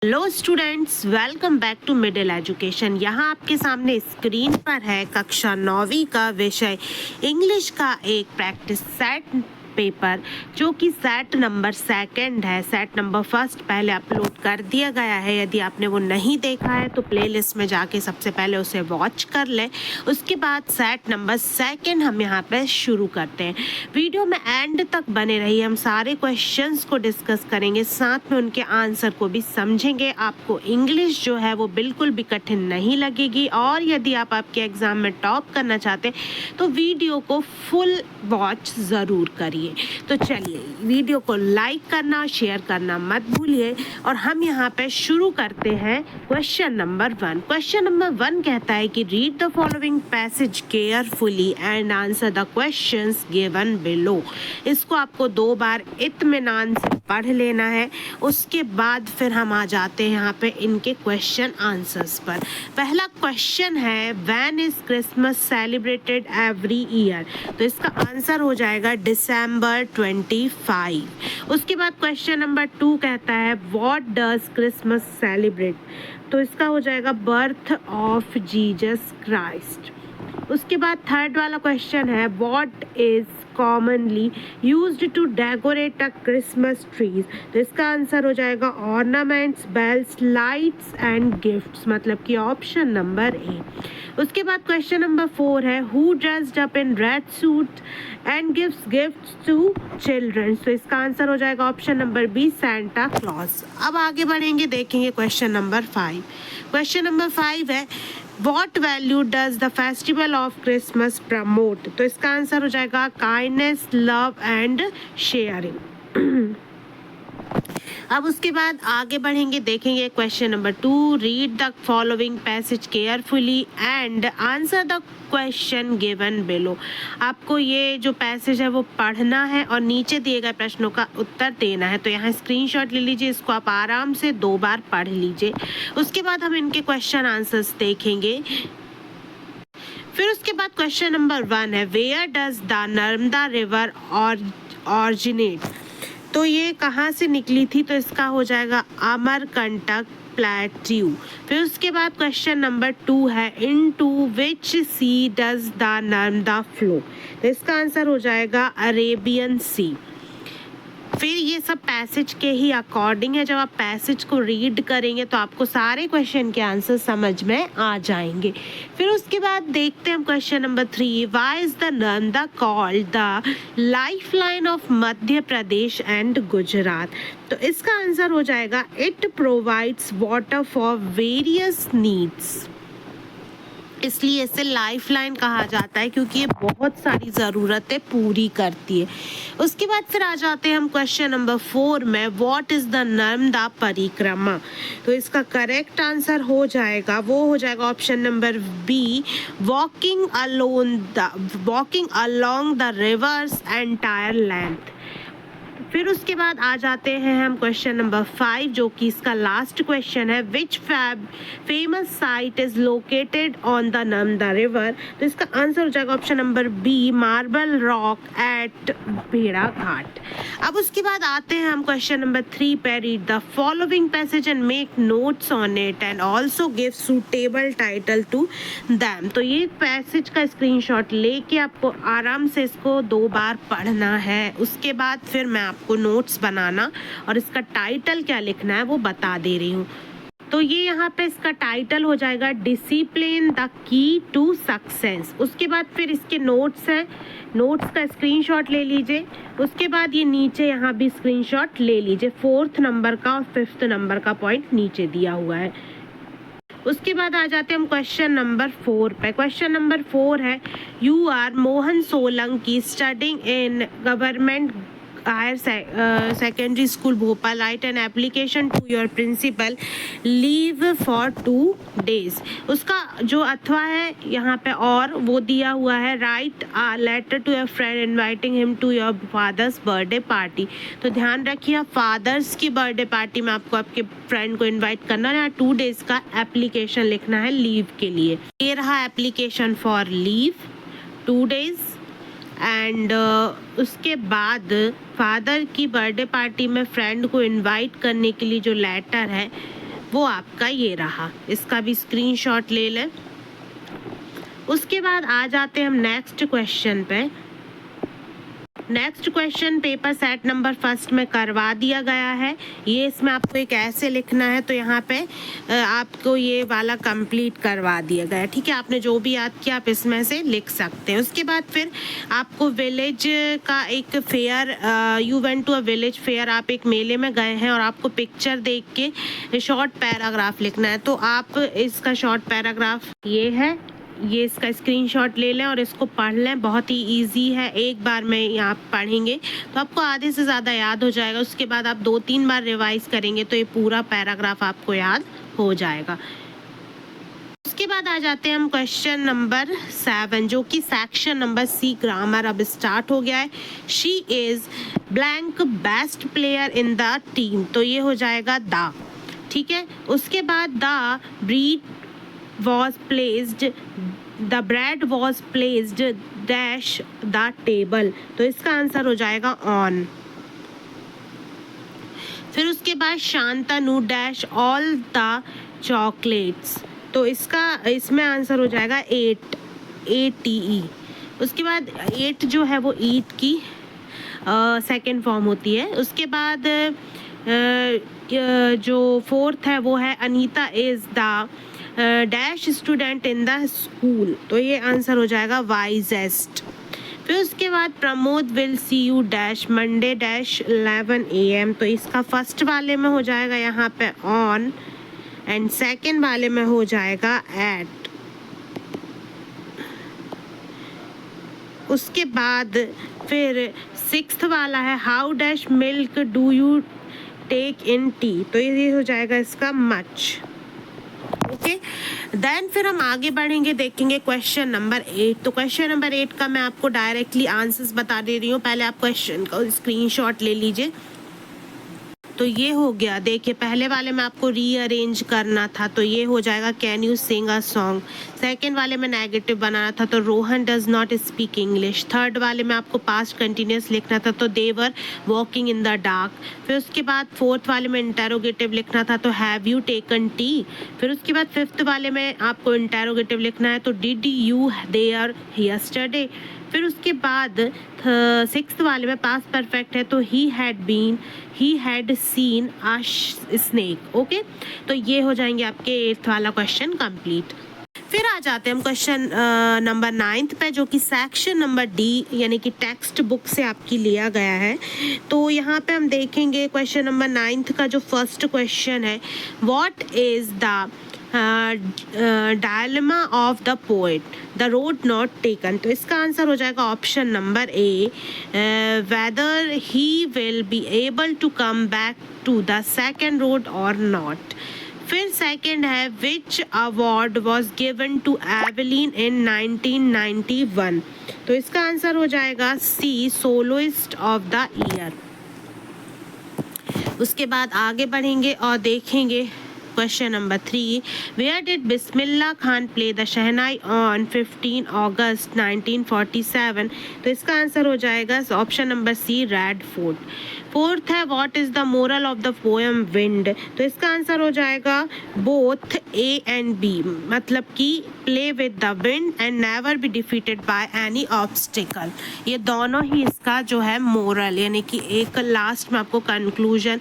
Hello students, welcome back to middle education. यहाँ आपके सामने स्क्रीन पर है कक्षा 9वीं का विषय इंग्लिश का एक प्रैक्टिस सेट पेपर, जो कि सेट नंबर 2 है। सेट नंबर 1 पहले अपलोड कर दिया गया है। यदि आपने वो नहीं देखा है तो प्लेलिस्ट में जाके सबसे पहले उसे वॉच कर लें। उसके बाद सेट नंबर 2 हम यहाँ पे शुरू करते हैं। वीडियो में एंड तक बने रहिए, हम सारे क्वेश्चंस को डिस्कस करेंगे, साथ में उनके आंसर को भी समझेंगे। आपको इंग्लिश जो है वो बिल्कुल भी कठिन नहीं लगेगी, और यदि आप आपके एग्जाम में टॉप करना चाहते हैं तो वीडियो को फुल वॉच ज़रूर करिए। तो चलिए, वीडियो को लाइक करना, शेयर करना मत भूलिए, और हम यहाँ पे शुरू करते हैं क्वेश्चन नंबर 1। क्वेश्चन नंबर 1 कहता है कि read the following passage carefully and answer the questions given below. इसको आपको 2 बार इत्मीनान से पढ़ लेना है। उसके बाद फिर हम आ जाते हैं यहाँ पे इनके क्वेश्चन आंसर्स पर। पहला क्वेश्चन है, when is Christmas celebrated every year? तो इसका आंसर हो जाएगा December 25। उसके बाद क्वेश्चन नंबर 2 कहता है, व्हाट डज क्रिसमस सेलिब्रेट? तो इसका हो जाएगा बर्थ ऑफ जीसस क्राइस्ट। उसके बाद थर्ड वाला क्वेश्चन है, what is commonly used to decorate a Christmas trees? तो इसका आंसर हो जाएगा ornaments, bells, lights and gifts, मतलब कि ऑप्शन नंबर ए। उसके बाद क्वेश्चन नंबर 4 है, who dressed up in red suit and gives gifts to children? तो इसका आंसर हो जाएगा option number B, Santa Claus. अब आगे बढ़ेंगे, देखेंगे क्वेश्चन नंबर 5। क्वेश्चन नंबर 5 है, What value does the festival of Christmas promote? तो इसका आंसर हो जाएगा काइंडनेस, लव एंड शेयरिंग। अब उसके बाद आगे बढ़ेंगे, देखेंगे question number 2, read the following passage carefully and answer the question given below. आपको ये जो पैसेज है वो पढ़ना है और नीचे दिए गए प्रश्नों का उत्तर देना है। तो यहाँ स्क्रीनशॉट ले लीजिए, इसको आप आराम से 2 बार पढ़ लीजिए। उसके बाद हम इनके क्वेश्चन आंसर्स देखेंगे। फिर उसके बाद क्वेश्चन नंबर 1 है, where does the Narmada river originate? तो ये कहाँ से निकली थी? तो इसका हो जाएगा अमरकंटक प्लेट्यू। फिर उसके बाद क्वेश्चन नंबर 2 है, into which sea does the Narmada flow? तो इसका आंसर हो जाएगा अरेबियन सी। फिर ये सब पैसेज के ही अकॉर्डिंग है। जब आप पैसेज को रीड करेंगे तो आपको सारे क्वेश्चन के आंसर समझ में आ जाएंगे। फिर उसके बाद देखते हैं हम question number 3, why is the Narmada called the life line of Madhya Pradesh and Gujarat? तो इसका आंसर हो जाएगा, it provides water for various needs. इसलिए इसे लाइफ लाइन कहा जाता है, क्योंकि ये बहुत सारी ज़रूरतें पूरी करती है। उसके बाद फिर आ जाते हैं हम क्वेश्चन नंबर 4 में, व्हाट इज़ द नर्मदा परिक्रमा? तो इसका करेक्ट आंसर हो जाएगा, वो हो जाएगा option number B, walking along the rivers entire length. फिर उसके बाद आ जाते हैं हम क्वेश्चन नंबर 5, जो कि इसका लास्ट क्वेश्चन है, which famous site is located on the Narmada river? तो इसका आंसर हो जाएगा option number B, marble rock at Bheda Ghat. अब उसके बाद आते हैं हम क्वेश्चन नंबर 3 पे, read the following passage and make notes on it and also give suitable title to them. तो ये पैसेज का स्क्रीनशॉट लेके आपको आराम से इसको 2 बार पढ़ना है। उसके बाद फिर मैं आपको नोट्स बनाना और इसका टाइटल क्या लिखना है वो बता दे रही हूँ। तो ये यहाँ पे इसका टाइटल हो जाएगा, discipline the key to success. उसके बाद फिर इसके नोट्स हैं, नोट्स का स्क्रीनशॉट ले लीजिए। उसके बाद ये नीचे यहाँ भी स्क्रीनशॉट ले लीजिए, 4th नंबर का और 5th नंबर का पॉइंट नीचे दिया हुआ है। उसके बाद आ जाते हैं हम क्वेश्चन नंबर 4 पे। क्वेश्चन नंबर 4 है, you are Mohan Solanki studying in government higher secondary school Bhopal, write an application to your principal leave for 2 days। उसका जो अथवा है यहाँ पे और वो दिया हुआ है, write a letter to your friend inviting him to your father's birthday party. तो ध्यान रखिए, फादर्स की बर्थडे पार्टी में आपको आपके फ्रेंड को इन्वाइट करना है। 2 days का एप्लीकेशन लिखना है लीव के लिए। ये रहा application for leave 2 days। And उसके बाद फादर की बर्थडे पार्टी में फ्रेंड को इनवाइट करने के लिए जो लेटर है वो आपका ये रहा, इसका भी स्क्रीनशॉट ले लें। उसके बाद आ जाते हैं हम नेक्स्ट क्वेश्चन पे। Next question paper set number first में करवा दिया गया है। ये इसमें आपको एक ऐसे लिखना है, तो यहाँ पे आपको ये वाला कंप्लीट करवा दिया गया है। ठीक है, आपने जो भी याद किया आप इसमें से लिख सकते हैं। उसके बाद फिर आपको विलेज का एक fair, you went to a village fair, आप एक मेले में गए हैं और आपको पिक्चर देख के शॉर्ट पैराग्राफ लिखना है। तो आप इसका शॉर्ट पैराग्राफ ये है, ये इसका स्क्रीनशॉट ले लें और इसको पढ़ लें। बहुत ही इजी है, एक बार में यहाँ पढ़ेंगे तो आपको आधे से ज़्यादा याद हो जाएगा। उसके बाद आप 2-3 बार रिवाइज करेंगे तो ये पूरा पैराग्राफ आपको याद हो जाएगा। उसके बाद आ जाते हैं हम क्वेश्चन नंबर 7, जो कि सेक्शन नंबर सी ग्रामर अब स्टार्ट हो गया है। She is blank best player in the team, तो ये हो जाएगा द। ठीक है, उसके बाद the breed was placed, the bread was placed dash the table, तो इसका आंसर हो जाएगा on। फिर उसके बाद Shantanu dash all the chocolates, तो इसमें आंसर हो जाएगा 8 ATE। उसके बाद 8 जो है वो ईट की सेकेंड फॉर्म होती है। उसके बाद जो फोर्थ है वो है Anita is the dash student in the school, तो ये आंसर हो जाएगा वाइजेस्ट। फिर उसके बाद Pramod will see you dash Monday dash 11 AM, तो इसका फर्स्ट वाले में हो जाएगा यहाँ पे ऑन एंड सेकंड वाले में हो जाएगा एट। उसके बाद फिर सिक्स्थ वाला है how dash milk do you take in tea, तो ये हो जाएगा इसका मच। ओके, देन फिर हम आगे बढ़ेंगे, देखेंगे क्वेश्चन नंबर 8। तो क्वेश्चन नंबर 8 का मैं आपको डायरेक्टली आंसर्स बता दे रही हूँ, पहले आप क्वेश्चन का स्क्रीनशॉट ले लीजिए। तो ये हो गया, देखिए पहले वाले में आपको रीअरेंज करना था, तो ये हो जाएगा can you sing a song. Second वाले में नेगेटिव बनाना था, तो Rohan does not speak English. Third वाले में आपको पास्ट कंटिन्यूस लिखना था, तो they were walking in the dark. फिर उसके बाद फोर्थ वाले में इंटेरोगेटिव लिखना था, तो हैव यू टेकन टी। फिर उसके बाद फिफ्थ वाले में आपको इंटेरोगेटिव लिखना है, तो डिड यू देयर यस्टरडे। फिर उसके बाद सिक्स्थ वाले में पास्ट परफेक्ट है, तो he had seen a snake. Okay, तो ये हो जाएंगे आपके 8th वाला क्वेश्चन कंप्लीट। फिर आ जाते हैं हम क्वेश्चन नंबर 9 पे, जो कि सेक्शन नंबर डी यानी कि टेक्स्ट बुक से आपकी लिया गया है। तो यहाँ पे हम देखेंगे क्वेश्चन नंबर 9 का जो फर्स्ट क्वेश्चन है, what is the dilemma of the poet, the road not taken, तो इसका आंसर हो जाएगा option number A, whether he will be able to come back to the second road और not. फिर second है which award was given to Evelyn in 1991, तो इसका answer हो जाएगा C, soloist of the year. उसके बाद आगे बढ़ेंगे और देखेंगे question number 3, where did Bismillah Khan play the shehnai on 15 August 1947, तो इसका आंसर हो जाएगा option number C, red fort. Fourth है what is the moral of the poem wind, तो इसका आंसर हो जाएगा बोथ ए एंड बी, मतलब कि play with the wind and never be defeated by any obstacle. ये दोनों ही इसका जो है मोरल यानी कि एक लास्ट में आपको कंक्लूजन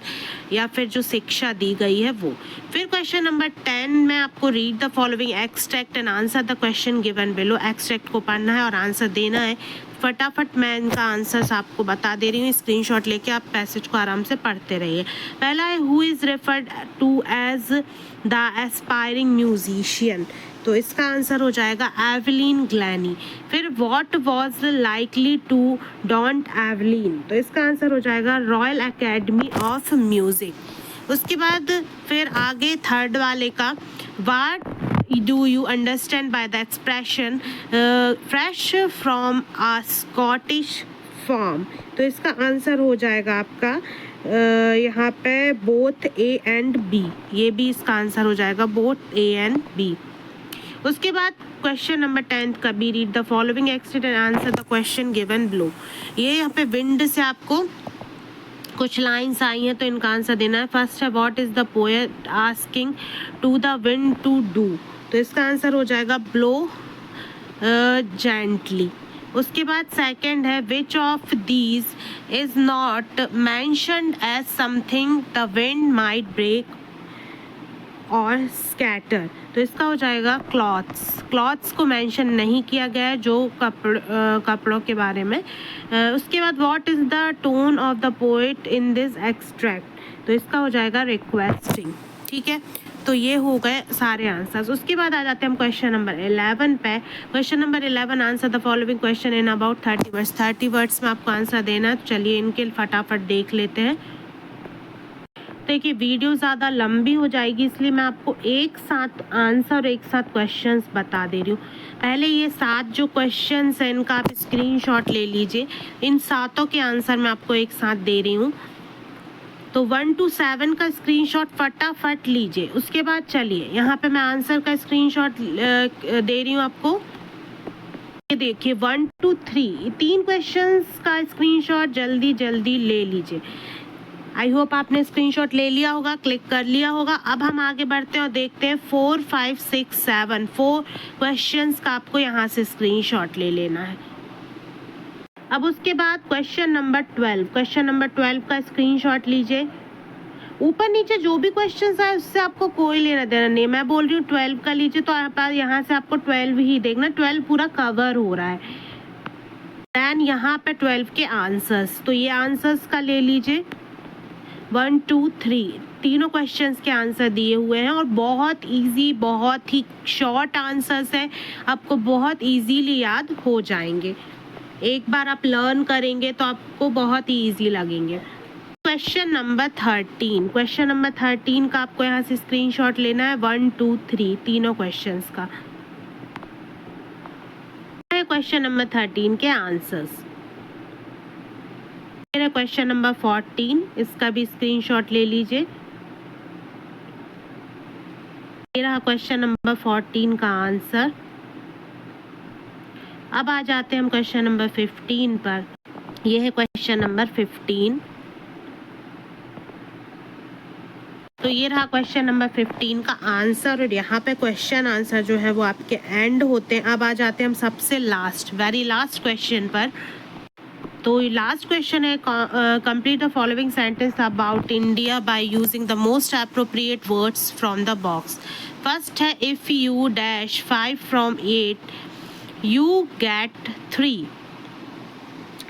या फिर जो शिक्षा दी गई है वो। फिर क्वेश्चन नंबर 10 में आपको read the following extract and answer the question given below. Extract को पढ़ना है और आंसर देना है। फटाफट मैं इनका आंसर्स आपको बता दे रही हूँ, स्क्रीनशॉट लेके आप पैसेज को आराम से पढ़ते रहिए। पहला है who is referred to as the aspiring musician, तो इसका आंसर हो जाएगा एवलिन ग्लैनी। फिर what was likely to daunt Evelyn, तो इसका आंसर हो जाएगा रॉयल एकेडमी ऑफ म्यूजिक। उसके बाद फिर आगे थर्ड वाले का what do you understand by the expression fresh from a Scottish farm, तो इसका आंसर हो जाएगा आपका यहाँ पे बोथ ए एंड बी, ये भी इसका आंसर हो जाएगा बोथ ए एंड बी। उसके बाद क्वेश्चन नंबर 10 का B read the following extract and answer the question given below. ये यहाँ पे विंड से आपको कुछ लाइंस आई हैं तो इनका आंसर देना है। फर्स्ट है what is the poet asking to the wind to do, तो इसका आंसर हो जाएगा ब्लो जेंटली। उसके बाद सेकंड है which of these is not mentioned as something the wind might break और स्कैटर, तो इसका हो जाएगा क्लॉथ्स। क्लॉथ्स को मेंशन नहीं किया गया है जो कपड़ों के बारे में। उसके बाद what is the tone of the poet in this extract, तो इसका हो जाएगा रिक्वेस्टिंग। ठीक है, तो ये हो गए सारे आंसर्स। उसके बाद आ जाते हैं हम क्वेश्चन नंबर 11 पे। Question number 11, answer the following question in about 30 words. 30 words में आपको आंसर देना है, तो चलिए इनके फटाफट देख लेते हैं। देखिए वीडियो ज़्यादा लंबी हो जाएगी, इसलिए मैं आपको एक साथ आंसर और एक साथ क्वेश्चंस बता दे रही हूँ। पहले ये 7 जो क्वेश्चंस हैं इनका आप स्क्रीनशॉट ले लीजिए। इन 7 के आंसर मैं आपको एक साथ दे रही हूँ, तो 1 to 7 का स्क्रीनशॉट फटाफट लीजिए। उसके बाद चलिए यहाँ पे मैं आंसर का स्क्रीनशॉट दे रही हूँ आपको। ये देखिए 1 to 3 3 क्वेश्चंस का स्क्रीनशॉट जल्दी जल्दी ले लीजिए। आई होप आपने स्क्रीनशॉट ले लिया होगा, क्लिक कर लिया होगा। अब हम आगे बढ़ते हैं और देखते हैं 4, 5, 6, 7 4 क्वेश्चंस का आपको यहाँ से स्क्रीनशॉट ले लेना है। अब उसके बाद क्वेश्चन नंबर 12, क्वेश्चन नंबर 12 का स्क्रीनशॉट लीजिए। ऊपर नीचे जो भी क्वेश्चंस है उससे आपको कोई लेना देना नहीं, मैं बोल रही हूँ 12 का लीजिए, तो यहाँ से आपको 12 ही देखना, 12 पूरा कवर हो रहा है। देन यहाँ पे 12 के आंसर्स, तो ये आंसर्स का ले लीजिए 1, 2, 3 तीनों क्वेश्चंस के आंसर दिए हुए हैं और बहुत इजी, बहुत ही शॉर्ट आंसर्स है, आपको बहुत इजीली याद हो जाएंगे। एक बार आप लर्न करेंगे तो आपको बहुत ही इजी लगेंगे। क्वेश्चन नंबर 13, क्वेश्चन नंबर 13 का आपको यहाँ से स्क्रीनशॉट लेना है 1, 2, 3 तीनों क्वेश्चंस का। क्वेश्चन नंबर 13 के आंसर्स। क्वेश्चन नंबर 14, इसका भी स्क्रीनशॉट ले लीजिए। ये रहा क्वेश्चन नंबर 14 का आंसर। अब आ जाते हैं हम क्वेश्चन नंबर 15 पर। यह है क्वेश्चन नंबर 15, तो ये रहा क्वेश्चन नंबर 15 का आंसर। और यहाँ पे क्वेश्चन आंसर जो है वो आपके एंड होते हैं। अब आ जाते हैं हम सबसे लास्ट, वेरी लास्ट क्वेश्चन पर। तो लास्ट क्वेश्चन है complete the following sentence about India by using the most appropriate words from the box. First है if you dash 5 from 8 you get 3,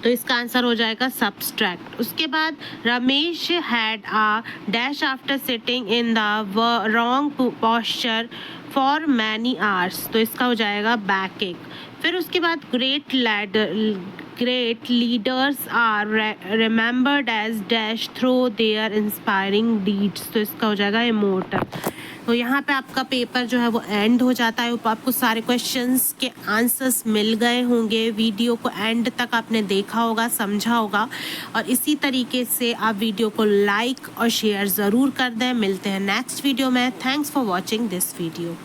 तो इसका आंसर हो जाएगा सब्सट्रैक्ट। उसके बाद Ramesh had a dash after sitting in the wrong posture for many hours, तो इसका हो जाएगा बैक एक। फिर उसके बाद great leaders are remembered as dash through their inspiring deeds, तो इसका हो जाएगा इमोर्टल। तो यहाँ पे आपका पेपर जो है वो एंड हो जाता है। आपको सारे क्वेश्चंस के आंसर्स मिल गए होंगे। वीडियो को एंड तक आपने देखा होगा, समझा होगा, और इसी तरीके से आप वीडियो को लाइक और शेयर ज़रूर कर दें। मिलते हैं नेक्स्ट वीडियो में। Thanks for watching this video.